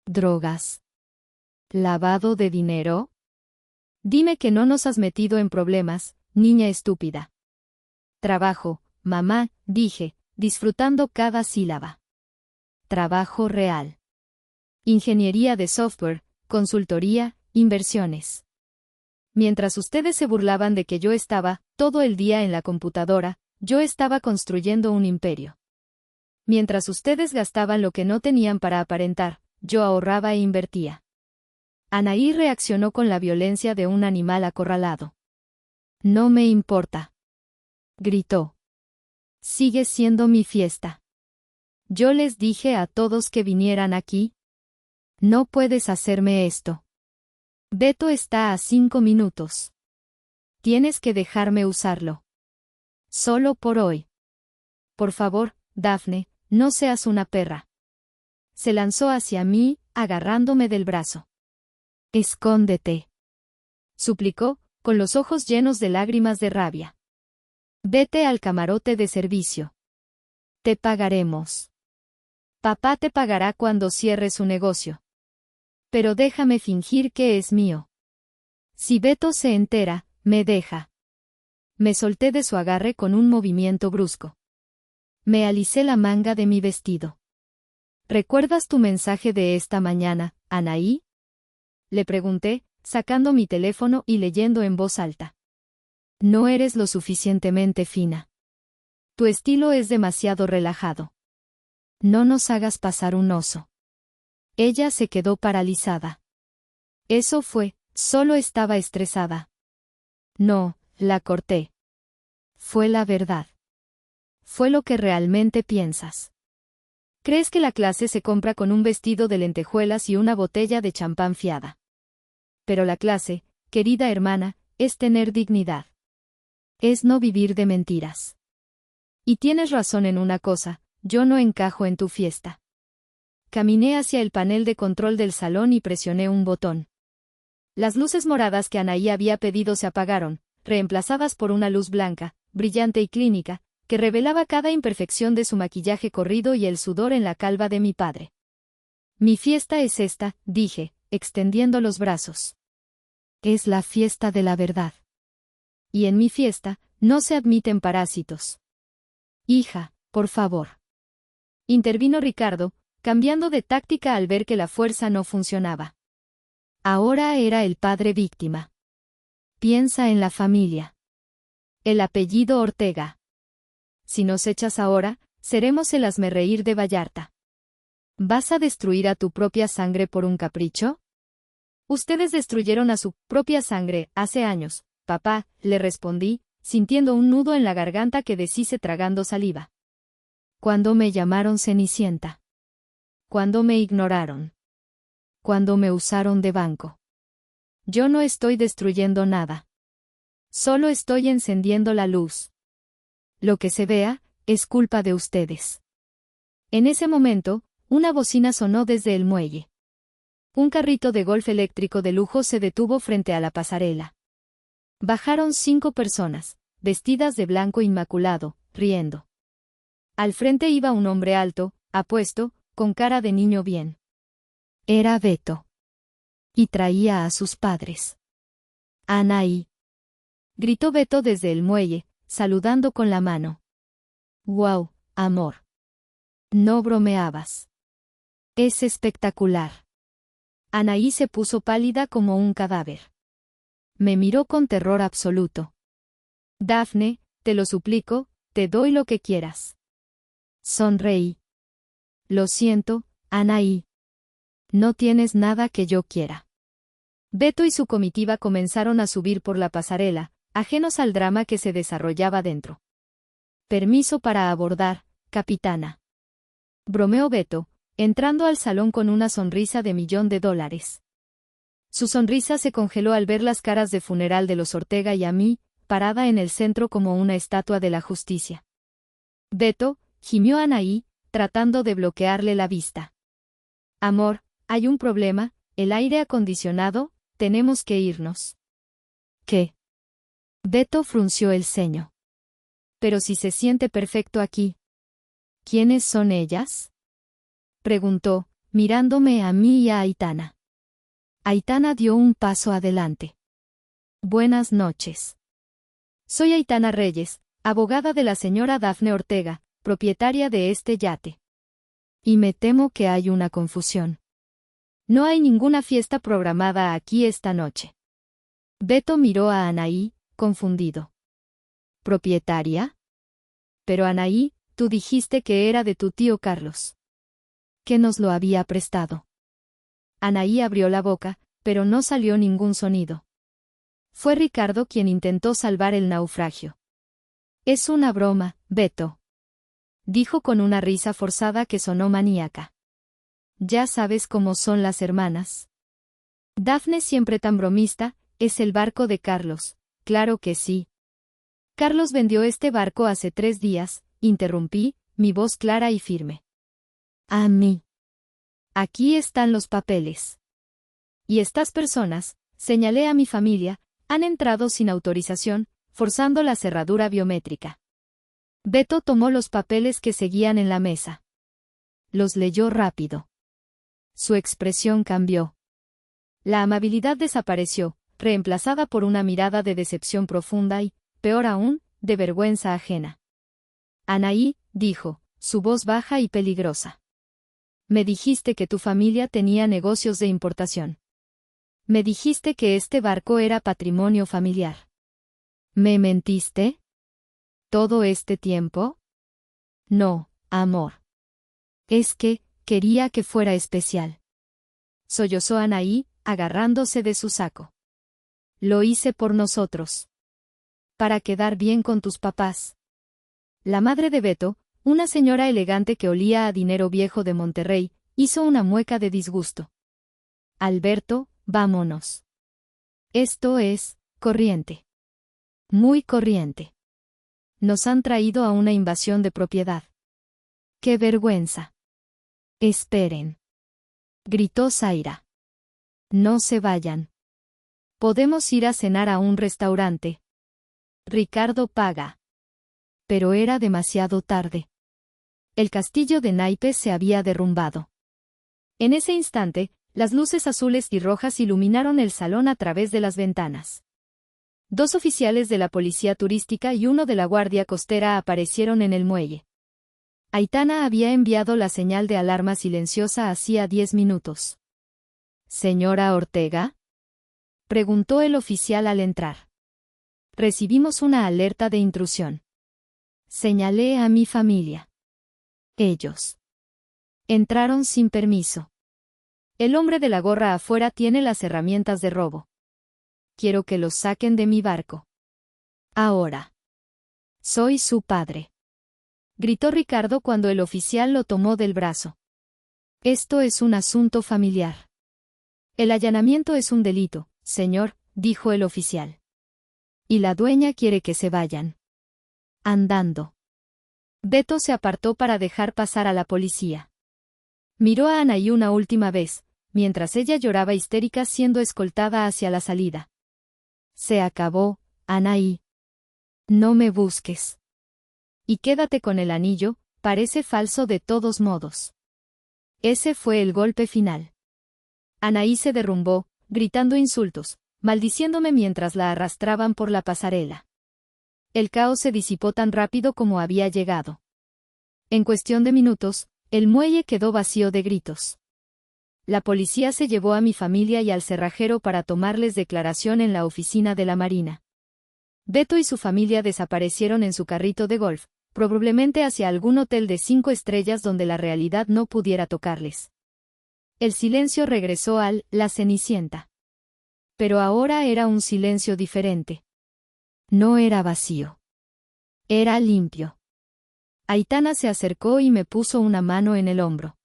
¿Drogas? ¿Lavado de dinero? Dime que no nos has metido en problemas, niña estúpida. Trabajo, mamá, dije, disfrutando cada sílaba. Trabajo real. Ingeniería de software, consultoría, inversiones. Mientras ustedes se burlaban de que yo estaba, todo el día en la computadora, yo estaba construyendo un imperio. Mientras ustedes gastaban lo que no tenían para aparentar, yo ahorraba e invertía. Anaí reaccionó con la violencia de un animal acorralado. No me importa. Gritó. Sigue siendo mi fiesta. Yo les dije a todos que vinieran aquí. No puedes hacerme esto. Beto está a 5 minutos. Tienes que dejarme usarlo. Solo por hoy. Por favor, Daphne, no seas una perra. Se lanzó hacia mí, agarrándome del brazo. Escóndete. Suplicó, con los ojos llenos de lágrimas de rabia. Vete al camarote de servicio. Te pagaremos. Papá te pagará cuando cierre su negocio. Pero déjame fingir que es mío. Si Beto se entera, me deja. Me solté de su agarre con un movimiento brusco. Me alicé la manga de mi vestido. ¿Recuerdas tu mensaje de esta mañana, Anaí? Le pregunté, sacando mi teléfono y leyendo en voz alta. No eres lo suficientemente fina. Tu estilo es demasiado relajado. No nos hagas pasar un oso. Ella se quedó paralizada. Eso fue, solo estaba estresada. No, la corté. Fue la verdad. Fue lo que realmente piensas. ¿Crees que la clase se compra con un vestido de lentejuelas y una botella de champán fiada? Pero la clase, querida hermana, es tener dignidad. Es no vivir de mentiras. Y tienes razón en una cosa, yo no encajo en tu fiesta. Caminé hacia el panel de control del salón y presioné un botón. Las luces moradas que Anaí había pedido se apagaron, reemplazadas por una luz blanca, brillante y clínica, que revelaba cada imperfección de su maquillaje corrido y el sudor en la calva de mi padre. Mi fiesta es esta, dije, extendiendo los brazos. Es la fiesta de la verdad. Y en mi fiesta, no se admiten parásitos. Hija, por favor. Intervino Ricardo, cambiando de táctica al ver que la fuerza no funcionaba. Ahora era el padre víctima. Piensa en la familia. El apellido Ortega. Si nos echas ahora, seremos el hazmerreír de Vallarta. ¿Vas a destruir a tu propia sangre por un capricho? Ustedes destruyeron a su propia sangre hace años, papá, le respondí, sintiendo un nudo en la garganta que deshice tragando saliva. Cuando me llamaron Cenicienta. Cuando me ignoraron. Cuando me usaron de banco. Yo no estoy destruyendo nada. Solo estoy encendiendo la luz. Lo que se vea, es culpa de ustedes. En ese momento, una bocina sonó desde el muelle. Un carrito de golf eléctrico de lujo se detuvo frente a la pasarela. Bajaron 5 personas, vestidas de blanco inmaculado, riendo. Al frente iba un hombre alto, apuesto, con cara de niño bien. Era Beto. Y traía a sus padres. Anaí. Gritó Beto desde el muelle, saludando con la mano. ¡Guau, amor! No bromeabas. Es espectacular. Anaí se puso pálida como un cadáver. Me miró con terror absoluto. Daphne, te lo suplico, te doy lo que quieras. Sonreí. Lo siento, Anaí. No tienes nada que yo quiera. Beto y su comitiva comenzaron a subir por la pasarela, ajenos al drama que se desarrollaba dentro. Permiso para abordar, capitana. Bromeó Beto, entrando al salón con una sonrisa de $1.000.000. Su sonrisa se congeló al ver las caras de funeral de los Ortega y a mí, parada en el centro como una estatua de la justicia. Beto, gimió Anaí, tratando de bloquearle la vista. Amor, hay un problema, el aire acondicionado, tenemos que irnos. ¿Qué? Beto frunció el ceño. Pero si se siente perfecto aquí. ¿Quiénes son ellas? Preguntó, mirándome a mí y a Aitana. Aitana dio un paso adelante. Buenas noches. Soy Aitana Reyes, abogada de la señora Daphne Ortega, propietaria de este yate. Y me temo que hay una confusión. No hay ninguna fiesta programada aquí esta noche. Beto miró a Anaí, confundido. ¿Propietaria? Pero Anaí, tú dijiste que era de tu tío Carlos. Que nos lo había prestado. Anaí abrió la boca, pero no salió ningún sonido. Fue Ricardo quien intentó salvar el naufragio. Es una broma, Beto. dijo con una risa forzada que sonó maníaca. Ya sabes cómo son las hermanas. Daphne, siempre tan bromista, es el barco de Carlos. Claro que sí. Carlos vendió este barco hace 3 días, interrumpí, mi voz clara y firme. A mí. Aquí están los papeles. Y estas personas, señalé a mi familia, han entrado sin autorización, forzando la cerradura biométrica. Beto tomó los papeles que seguían en la mesa. Los leyó rápido. Su expresión cambió. La amabilidad desapareció, reemplazada por una mirada de decepción profunda y, peor aún, de vergüenza ajena. Anaí, dijo, su voz baja y peligrosa. Me dijiste que tu familia tenía negocios de importación. Me dijiste que este barco era patrimonio familiar. ¿Me mentiste? ¿Todo este tiempo? No, amor. Es que, quería que fuera especial. Sollozó Anaí, agarrándose de su saco. Lo hice por nosotros. Para quedar bien con tus papás. La madre de Beto, una señora elegante que olía a dinero viejo de Monterrey, hizo una mueca de disgusto. Alberto, vámonos. Esto es, corriente. Muy corriente. Nos han traído a una invasión de propiedad. ¡Qué vergüenza! Esperen. Gritó Zaira. No se vayan. Podemos ir a cenar a un restaurante. Ricardo paga. Pero era demasiado tarde. El castillo de naipes se había derrumbado. En ese instante, las luces azules y rojas iluminaron el salón a través de las ventanas. 2 oficiales de la policía turística y uno de la guardia costera aparecieron en el muelle. Aitana había enviado la señal de alarma silenciosa hacía 10 minutos. ¿Señora Ortega?, preguntó el oficial al entrar. Recibimos una alerta de intrusión. Señalé a mi familia. Ellos entraron sin permiso. El hombre de la gorra afuera tiene las herramientas de robo. Quiero que los saquen de mi barco. Ahora. Soy su padre. Gritó Ricardo cuando el oficial lo tomó del brazo. Esto es un asunto familiar. El allanamiento es un delito, señor, dijo el oficial. Y la dueña quiere que se vayan. Andando. Beto se apartó para dejar pasar a la policía. Miró a Anaí una última vez, mientras ella lloraba histérica siendo escoltada hacia la salida. Se acabó, Anaí. No me busques. Y quédate con el anillo, parece falso de todos modos. Ese fue el golpe final. Anaí se derrumbó, gritando insultos, maldiciéndome mientras la arrastraban por la pasarela. El caos se disipó tan rápido como había llegado. En cuestión de minutos, el muelle quedó vacío de gritos. La policía se llevó a mi familia y al cerrajero para tomarles declaración en la oficina de la Marina. Beto y su familia desaparecieron en su carrito de golf, probablemente hacia algún hotel de 5 estrellas donde la realidad no pudiera tocarles. El silencio regresó al La Cenicienta. Pero ahora era un silencio diferente. No era vacío. Era limpio. Aitana se acercó y me puso una mano en el hombro.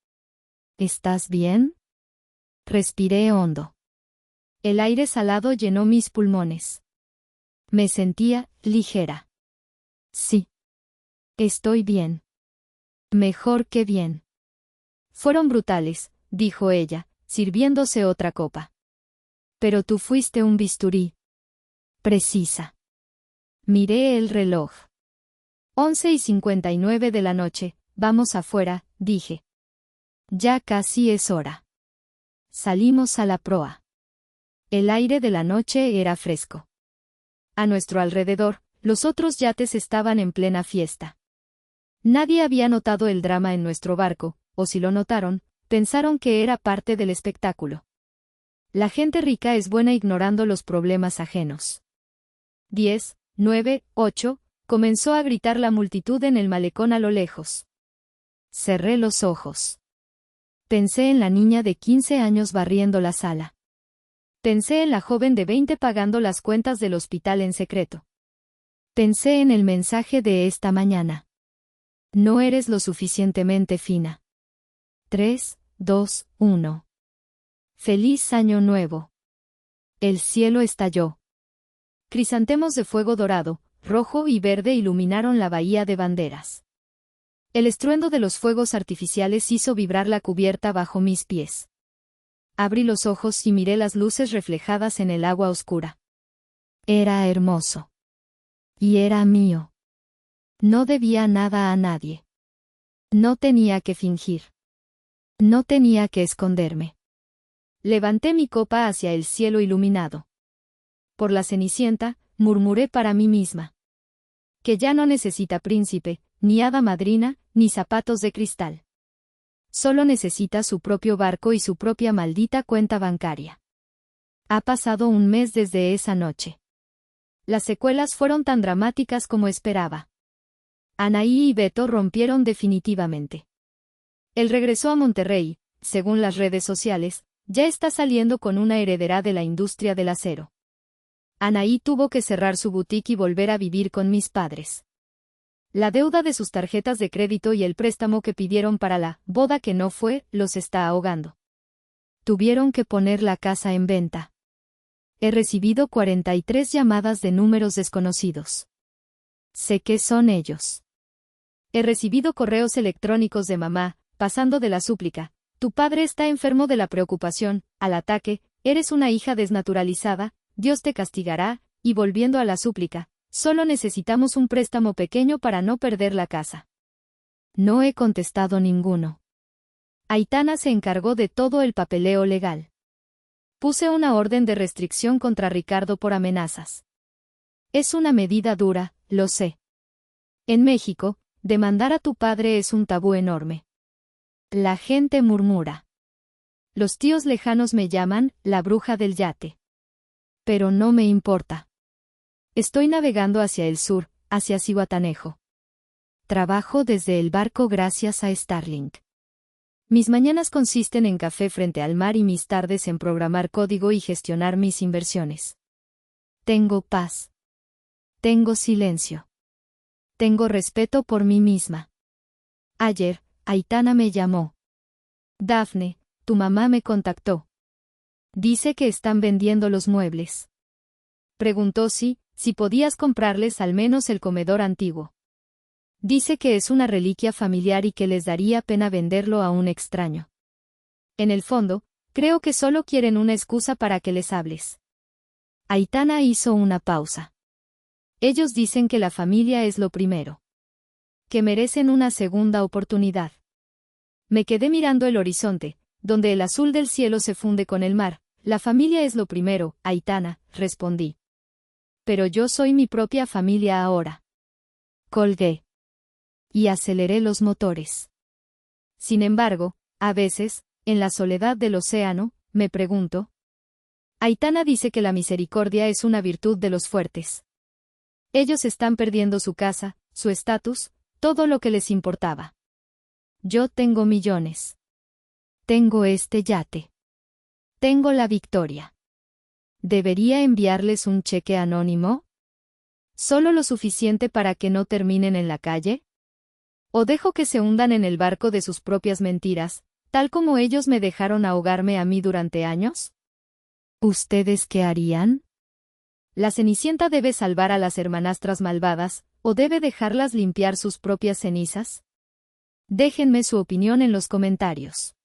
¿Estás bien? Respiré hondo. El aire salado llenó mis pulmones. Me sentía ligera. Sí. Estoy bien. Mejor que bien. Fueron brutales, dijo ella, sirviéndose otra copa. Pero tú fuiste un bisturí. Precisa. Miré el reloj. 11:59 de la noche, vamos afuera, dije. Ya casi es hora. Salimos a la proa. El aire de la noche era fresco. A nuestro alrededor, los otros yates estaban en plena fiesta. Nadie había notado el drama en nuestro barco, o si lo notaron, pensaron que era parte del espectáculo. La gente rica es buena ignorando los problemas ajenos. 10, 9, 8, comenzó a gritar la multitud en el malecón a lo lejos. Cerré los ojos. Pensé en la niña de 15 años barriendo la sala. Pensé en la joven de 20 pagando las cuentas del hospital en secreto. Pensé en el mensaje de esta mañana. No eres lo suficientemente fina. 3, 2, 1. Feliz Año Nuevo. El cielo estalló. Crisantemos de fuego dorado, rojo y verde iluminaron la bahía de banderas. El estruendo de los fuegos artificiales hizo vibrar la cubierta bajo mis pies. Abrí los ojos y miré las luces reflejadas en el agua oscura. Era hermoso. Y era mío. No debía nada a nadie. No tenía que fingir. No tenía que esconderme. Levanté mi copa hacia el cielo iluminado. Por la Cenicienta, murmuré para mí misma. Que ya no necesita príncipe, ni hada madrina, ni zapatos de cristal. Solo necesita su propio barco y su propia maldita cuenta bancaria. Ha pasado un mes desde esa noche. Las secuelas fueron tan dramáticas como esperaba. Anaí y Beto rompieron definitivamente. Él regresó a Monterrey, según las redes sociales, ya está saliendo con una heredera de la industria del acero. Anaí tuvo que cerrar su boutique y volver a vivir con mis padres. La deuda de sus tarjetas de crédito y el préstamo que pidieron para la boda que no fue, los está ahogando. Tuvieron que poner la casa en venta. He recibido 43 llamadas de números desconocidos. Sé que son ellos. He recibido correos electrónicos de mamá, pasando de la súplica: tu padre está enfermo, de la preocupación, al ataque: eres una hija desnaturalizada, Dios te castigará, y volviendo a la súplica: solo necesitamos un préstamo pequeño para no perder la casa. No he contestado ninguno. Aitana se encargó de todo el papeleo legal. Puse una orden de restricción contra Ricardo por amenazas. Es una medida dura, lo sé. En México, demandar a tu padre es un tabú enorme. La gente murmura. Los tíos lejanos me llaman la bruja del yate. Pero no me importa. Estoy navegando hacia el sur, hacia Zihuatanejo. Trabajo desde el barco gracias a Starlink. Mis mañanas consisten en café frente al mar y mis tardes en programar código y gestionar mis inversiones. Tengo paz. Tengo silencio. Tengo respeto por mí misma. Ayer, Aitana me llamó. Dafne, tu mamá me contactó. Dice que están vendiendo los muebles. Preguntó si podías comprarles al menos el comedor antiguo. Dice que es una reliquia familiar y que les daría pena venderlo a un extraño. En el fondo, creo que solo quieren una excusa para que les hables. Aitana hizo una pausa. Ellos dicen que la familia es lo primero. Que merecen una segunda oportunidad. Me quedé mirando el horizonte, donde el azul del cielo se funde con el mar. La familia es lo primero, Aitana, respondí. Pero yo soy mi propia familia ahora. Colgué. Y aceleré los motores. Sin embargo, a veces, en la soledad del océano, me pregunto. Aitana dice que la misericordia es una virtud de los fuertes. Ellos están perdiendo su casa, su estatus, todo lo que les importaba. Yo tengo millones. Tengo este yate. Tengo la victoria. ¿Debería enviarles un cheque anónimo? ¿Solo lo suficiente para que no terminen en la calle? ¿O dejo que se hundan en el barco de sus propias mentiras, tal como ellos me dejaron ahogarme a mí durante años? ¿Ustedes qué harían? ¿La Cenicienta debe salvar a las hermanastras malvadas, o debe dejarlas limpiar sus propias cenizas? Déjenme su opinión en los comentarios.